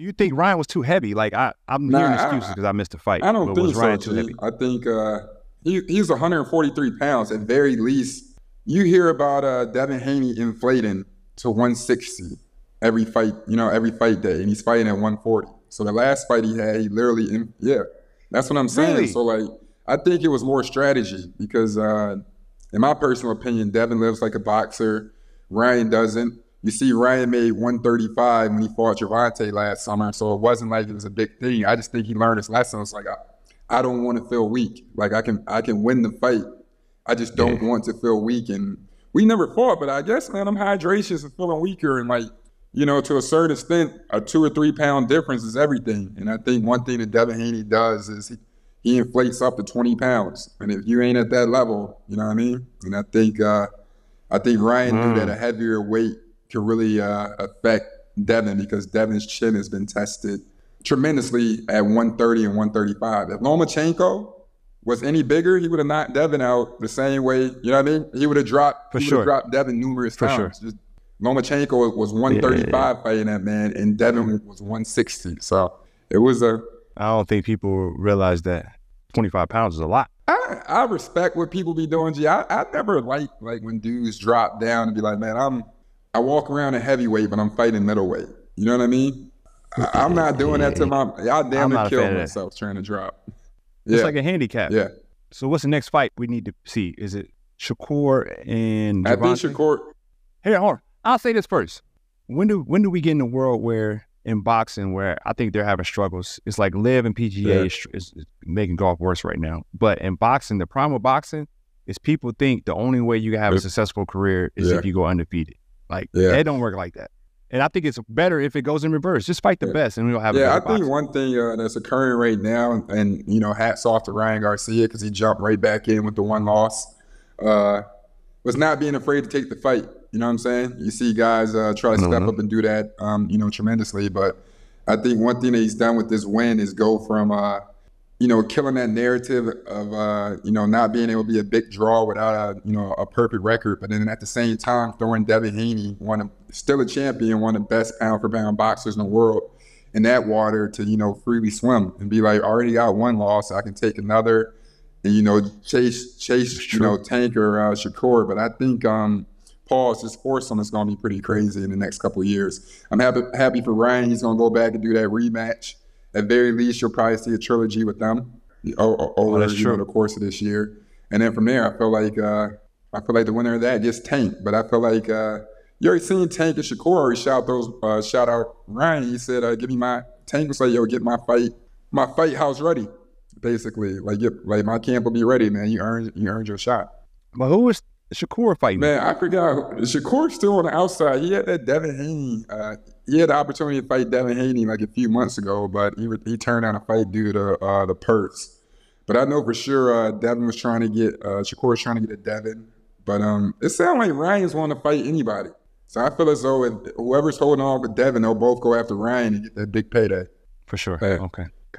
Do you think Ryan was too heavy? Like I'm hearing excuses because I missed the fight. I don't but think was so, Ryan too heavy? I think he's 143 pounds at very least. You hear about Devin Haney inflating to 160 every fight, every fight day, and he's fighting at 140. So the last fight he had, he literally, that's what I'm saying. Really? So like, I think it was more strategy because, in my personal opinion, Devin lives like a boxer. Ryan doesn't. You see, Ryan made 135 when he fought Gervonta last summer, so it wasn't like it was a big thing. I just think he learned his lesson. It's like I don't want to feel weak. Like I can win the fight. I just don't want to feel weak. And we never fought, but I guess, man, I'm hydracious and feeling weaker. And like, to a certain extent, a 2 or 3 pound difference is everything. And I think one thing that Devin Haney does is he inflates up to 20 pounds. And if you ain't at that level, you know what I mean? And I think Ryan knew that a heavier weight could really affect Devin because Devin's chin has been tested tremendously at 130 and 135. If Lomachenko was any bigger, he would have knocked Devin out the same way, you know what I mean? He would have dropped Devin numerous times. Just, Lomachenko was 135 fighting that man, and Devin was 160. So it was I don't think people realize that 25 pounds is a lot. I respect what people be doing, G. I never like when dudes drop down and be like, man, I walk around in heavyweight, but I'm fighting middleweight. You know what I mean? I'm not doing that to y'all damn near kill myself trying to drop. It's like a handicap. Yeah. So what's the next fight we need to see? Is it Shakur and Gervonta? I think Shakur. Here, hold on. I'll say this first. When do we get in a world where in boxing where I think they're having struggles? It's like Liv and PGA is making golf worse right now. But in boxing, the problem with boxing is people think the only way you can have a successful career is if you go undefeated. Like, it don't work like that. And I think it's better if it goes in reverse. Just fight the best and we'll have a better boxing. I think one thing that's occurring right now, and, hats off to Ryan Garcia because he jumped right back in with the one loss, was not being afraid to take the fight. You know what I'm saying? You see guys try to step up and do that, tremendously. But I think one thing that he's done with this win is go from, killing that narrative of, not being able to be a big draw without a perfect record. But then at the same time, throwing Devin Haney, still a champion, one of the best pound for pound boxers in the world, in that water to, freely swim and be like, I already got one loss, I can take another and, chase Tank or Shakur. But I think, his force on is going to be pretty crazy in the next couple of years. I'm happy for Ryan. He's going to go back and do that rematch. At very least, you'll probably see a trilogy with them over the course of this year. And then from there, I feel like the winner of that gets Tank. But I feel like you already seen Tank and Shakur already shout out Ryan. He said, "Give me my." Tank was like, "Yo, get my fight house ready." Basically, like my camp will be ready, man. You earned your shot. But who was Shakur fighting? Man, I forgot. Shakur's still on the outside. He had that Devin Haney. He had the opportunity to fight Devin Haney like a few months ago, but he turned down a fight due to the purse. But I know for sure Devin was trying to get Shakur was trying to get a Devin. But it sounds like Ryan's wanting to fight anybody. So I feel as though if whoever's holding on with Devin, they'll both go after Ryan and get that big payday. For sure. Okay.